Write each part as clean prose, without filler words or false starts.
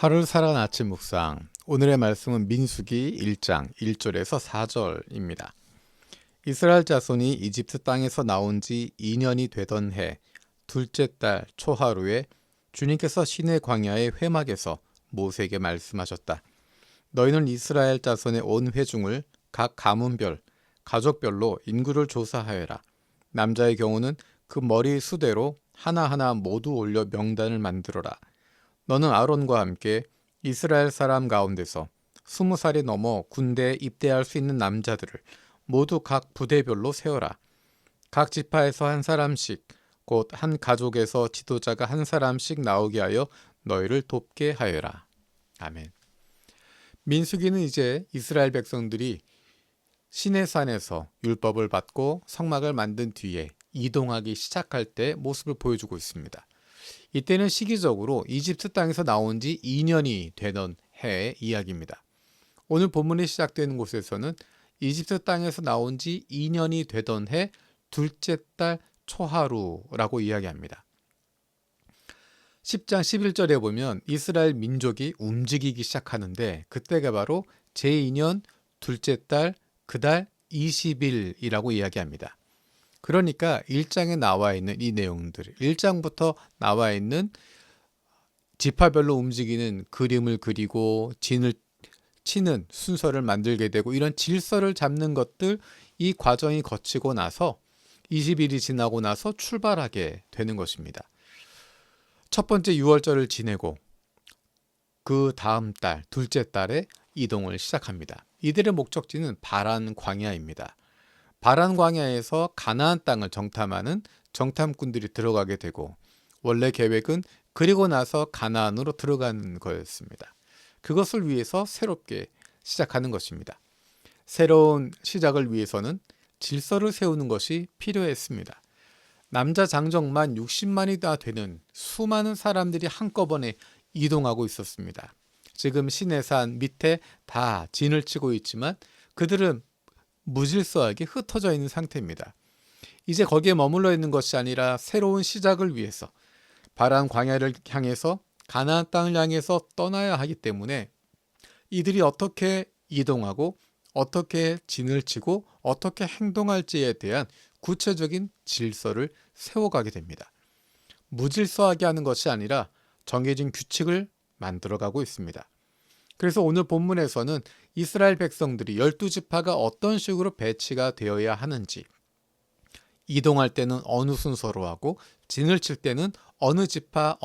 하루 살아 아침 묵상. 오늘의 말씀은 민수기 1장 1절에서 4절입니다. 이스라엘 자손이 이집트 땅에서 나온 지 2년이 되던 해 둘째 달 초하루에 주님께서 시내 광야의 회막에서 모세에게 말씀하셨다. 너희는 이스라엘 자손의 온 회중을 각 가문별, 가족별로 인구를 조사하여라. 남자의 경우는 그 머리 수대로 하나하나 모두 올려 명단을 만들어라. 너는 아론과 함께 이스라엘 사람 가운데서 20살이 넘어 군대에 입대할 수 있는 남자들을 모두 각 부대별로 세워라. 각 지파에서 한 사람씩, 곧 한 가족에서 지도자가 한 사람씩 나오게 하여 너희를 돕게 하여라. 아멘. 민수기는 이제 이스라엘 백성들이 시내산에서 율법을 받고 성막을 만든 뒤에 이동하기 시작할 때 모습을 보여주고 있습니다. 이때는 시기적으로 이집트 땅에서 나온 지 2년이 되던 해의 이야기입니다. 오늘 본문이 시작되는 곳에서는 이집트 땅에서 나온 지 2년이 되던 해 둘째 달 초하루라고 이야기합니다. 10장 11절에 보면 이스라엘 민족이 움직이기 시작하는데 그때가 바로 제2년 둘째 달 그달 20일이라고 이야기합니다. 그러니까 1장에 나와 있는 이 내용들, 1장부터 나와 있는 지파별로 움직이는 그림을 그리고 진을 치는 순서를 만들게 되고 이런 질서를 잡는 것들, 이 과정이 거치고 나서 20일이 지나고 나서 출발하게 되는 것입니다. 첫 번째 6월절을 지내고 그 다음 달, 둘째 달에 이동을 시작합니다. 이들의 목적지는 바란 광야입니다. 바란 광야에서 가나안 땅을 정탐하는 정탐꾼들이 들어가게 되고 원래 계획은 그리고 나서 가나안으로 들어가는 거였습니다. 그것을 위해서 새롭게 시작하는 것입니다. 새로운 시작을 위해서는 질서를 세우는 것이 필요했습니다. 남자 장정만 60만이 다 되는 수많은 사람들이 한꺼번에 이동하고 있었습니다. 지금 시내산 밑에 다 진을 치고 있지만 그들은 무질서하게 흩어져 있는 상태입니다. 이제 거기에 머물러 있는 것이 아니라 새로운 시작을 위해서 바란 광야를 향해서 가나안 땅을 향해서 떠나야 하기 때문에 이들이 어떻게 이동하고 어떻게 진을 치고 어떻게 행동할지에 대한 구체적인 질서를 세워가게 됩니다. 무질서하게 하는 것이 아니라 정해진 규칙을 만들어가고 있습니다. 그래서 오늘 본문에서는 이스라엘 백성들이 12지파가 어떤 식으로 배치가 되어야 하는지, 이동할 때는 어느 순서로 하고 진을 칠 때는 어느 지파가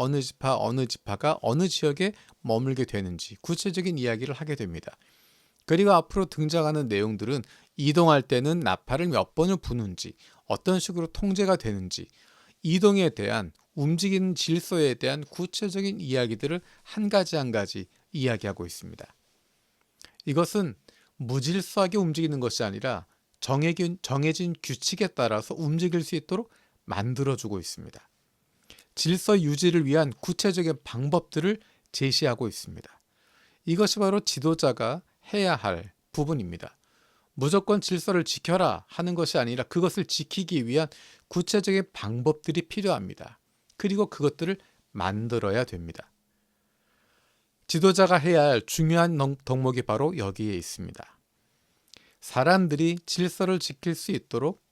어느 지역에 머물게 되는지 구체적인 이야기를 하게 됩니다. 그리고 앞으로 등장하는 내용들은 이동할 때는 나팔을 몇 번을 부는지, 어떤 식으로 통제가 되는지, 이동에 대한 움직이는 질서에 대한 구체적인 이야기들을 한 가지 한 가지 이야기하고 있습니다. 이것은 무질서하게 움직이는 것이 아니라 정해진 규칙에 따라서 움직일 수 있도록 만들어주고 있습니다. 질서 유지를 위한 구체적인 방법들을 제시하고 있습니다. 이것이 바로 지도자가 해야 할 부분입니다. 무조건 질서를 지켜라 하는 것이 아니라 그것을 지키기 위한 구체적인 방법들이 필요합니다. 그리고 그것들을 만들어야 됩니다. 지도자가 해야 할 중요한 덕목이 바로 여기에 있습니다. 사람들이 질서를 지킬 수 있도록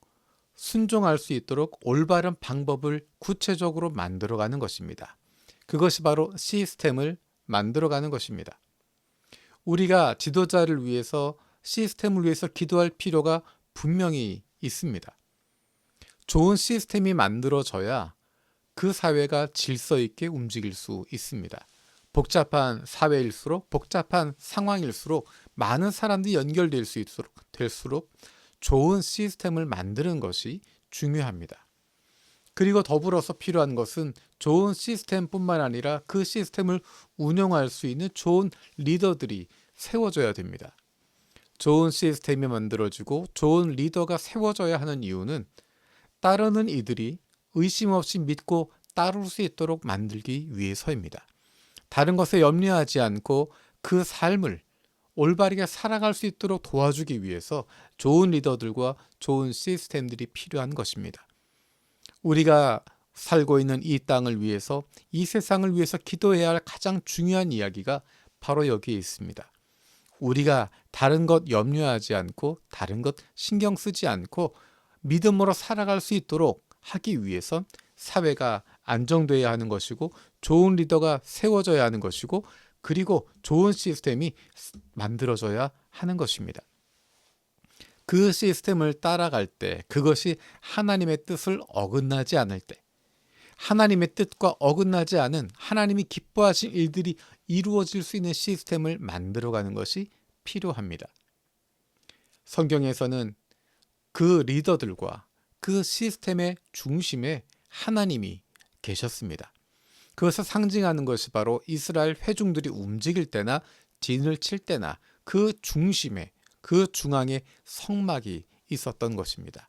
순종할 수 있도록 올바른 방법을 구체적으로 만들어가는 것입니다. 그것이 바로 시스템을 만들어가는 것입니다. 우리가 지도자를 위해서 시스템을 위해서 기도할 필요가 분명히 있습니다. 좋은 시스템이 만들어져야 그 사회가 질서 있게 움직일 수 있습니다. 복잡한 사회일수록, 복잡한 상황일수록 많은 사람들이 연결될 수 될수록 좋은 시스템을 만드는 것이 중요합니다. 그리고 더불어서 필요한 것은 좋은 시스템뿐만 아니라 그 시스템을 운영할 수 있는 좋은 리더들이 세워져야 됩니다. 좋은 시스템이 만들어지고 좋은 리더가 세워져야 하는 이유는 따르는 이들이 의심 없이 믿고 따를 수 있도록 만들기 위해서입니다. 다른 것에 염려하지 않고 그 삶을 올바르게 살아갈 수 있도록 도와주기 위해서 좋은 리더들과 좋은 시스템들이 필요한 것입니다. 우리가 살고 있는 이 땅을 위해서, 이 세상을 위해서 기도해야 할 가장 중요한 이야기가 바로 여기에 있습니다. 우리가 다른 것 염려하지 않고 다른 것 신경 쓰지 않고 믿음으로 살아갈 수 있도록 하기 위해선 사회가 안정돼야 하는 것이고, 좋은 리더가 세워져야 하는 것이고, 그리고 좋은 시스템이 만들어져야 하는 것입니다. 그 시스템을 따라갈 때, 그것이 하나님의 뜻을 어긋나지 않을 때, 하나님의 뜻과 어긋나지 않은 하나님이 기뻐하신 일들이 이루어질 수 있는 시스템을 만들어가는 것이 필요합니다. 성경에서는 그 리더들과 그 시스템의 중심에 하나님이 계셨습니다. 그것을 상징하는 것이 바로 이스라엘 회중들이 움직일 때나 진을 칠 때나 그 중심에, 그 중앙에 성막이 있었던 것입니다.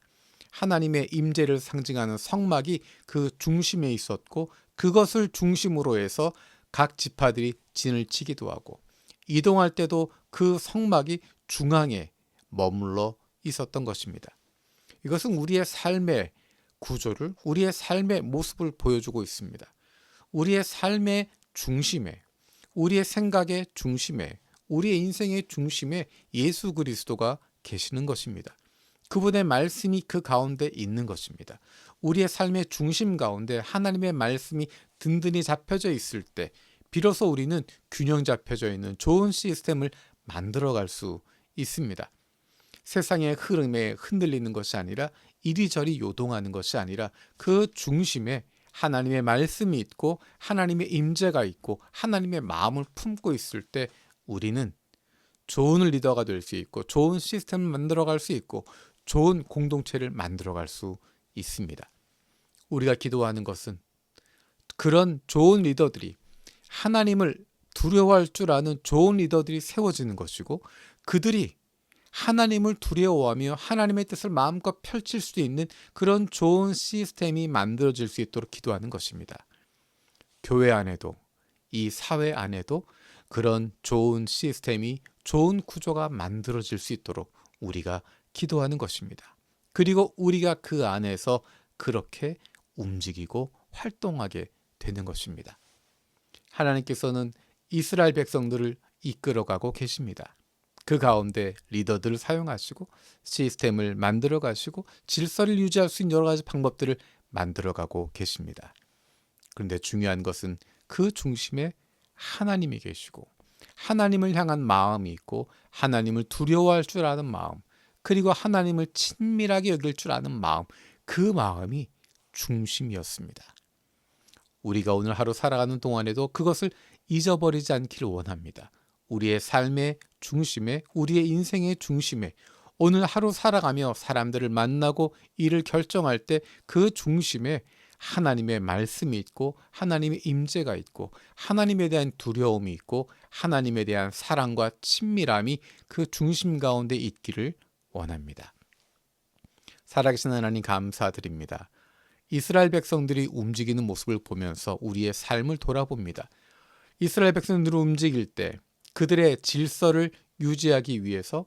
하나님의 임재를 상징하는 성막이 그 중심에 있었고, 그것을 중심으로 해서 각 지파들이 진을 치기도 하고, 이동할 때도 그 성막이 중앙에 머물러 있었던 것입니다. 이것은 우리의 삶의 구조를, 우리의 삶의 모습을 보여주고 있습니다. 우리의 삶의 중심에, 우리의 생각의 중심에, 우리의 인생의 중심에 예수 그리스도가 계시는 것입니다. 그분의 말씀이 그 가운데 있는 것입니다. 우리의 삶의 중심 가운데 하나님의 말씀이 든든히 잡혀져 있을 때 비로소 우리는 균형 잡혀져 있는 좋은 시스템을 만들어갈 수 있습니다. 세상의 흐름에 흔들리는 것이 아니라, 이리저리 요동하는 것이 아니라, 그 중심에 하나님의 말씀이 있고 하나님의 임재가 있고 하나님의 마음을 품고 있을 때 우리는 좋은 리더가 될 수 있고, 좋은 시스템을 만들어갈 수 있고, 좋은 공동체를 만들어갈 수 있습니다. 우리가 기도하는 것은 그런 좋은 리더들이, 하나님을 두려워할 줄 아는 좋은 리더들이 세워지는 것이고, 그들이 하나님을 두려워하며 하나님의 뜻을 마음껏 펼칠 수 있는 그런 좋은 시스템이 만들어질 수 있도록 기도하는 것입니다. 교회 안에도, 이 사회 안에도 그런 좋은 시스템이, 좋은 구조가 만들어질 수 있도록 우리가 기도하는 것입니다. 그리고 우리가 그 안에서 그렇게 움직이고 활동하게 되는 것입니다. 하나님께서는 이스라엘 백성들을 이끌어가고 계십니다. 그 가운데 리더들을 사용하시고 시스템을 만들어 가시고 질서를 유지할 수 있는 여러 가지 방법들을 만들어가고 계십니다. 그런데 중요한 것은 그 중심에 하나님이 계시고, 하나님을 향한 마음이 있고, 하나님을 두려워할 줄 아는 마음, 그리고 하나님을 친밀하게 여길 줄 아는 마음, 그 마음이 중심이었습니다. 우리가 오늘 하루 살아가는 동안에도 그것을 잊어버리지 않기를 원합니다. 우리의 삶의 중심에, 우리의 인생의 중심에, 오늘 하루 살아가며 사람들을 만나고 일을 결정할 때 그 중심에 하나님의 말씀이 있고, 하나님의 임재가 있고, 하나님에 대한 두려움이 있고, 하나님에 대한 사랑과 친밀함이 그 중심 가운데 있기를 원합니다. 살아계신 하나님 감사드립니다. 이스라엘 백성들이 움직이는 모습을 보면서 우리의 삶을 돌아봅니다. 이스라엘 백성들이 움직일 때 그들의 질서를 유지하기 위해서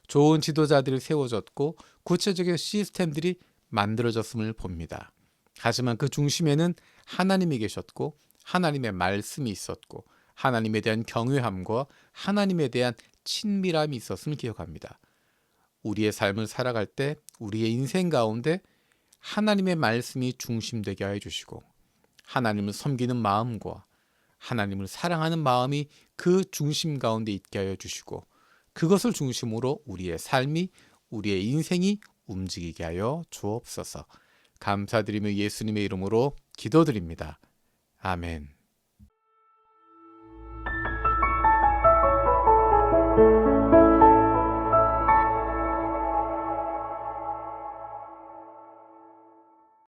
좋은 지도자들이 세워졌고 구체적인 시스템들이 만들어졌음을 봅니다. 하지만 그 중심에는 하나님이 계셨고, 하나님의 말씀이 있었고, 하나님에 대한 경외함과 하나님에 대한 친밀함이 있었음을 기억합니다. 우리의 삶을 살아갈 때 우리의 인생 가운데 하나님의 말씀이 중심되게 하여 주시고, 하나님을 섬기는 마음과 하나님을 사랑하는 마음이 그 중심 가운데 있게 하여 주시고, 그것을 중심으로 우리의 삶이, 우리의 인생이 움직이게 하여 주옵소서. 감사드리며 예수님의 이름으로 기도드립니다. 아멘.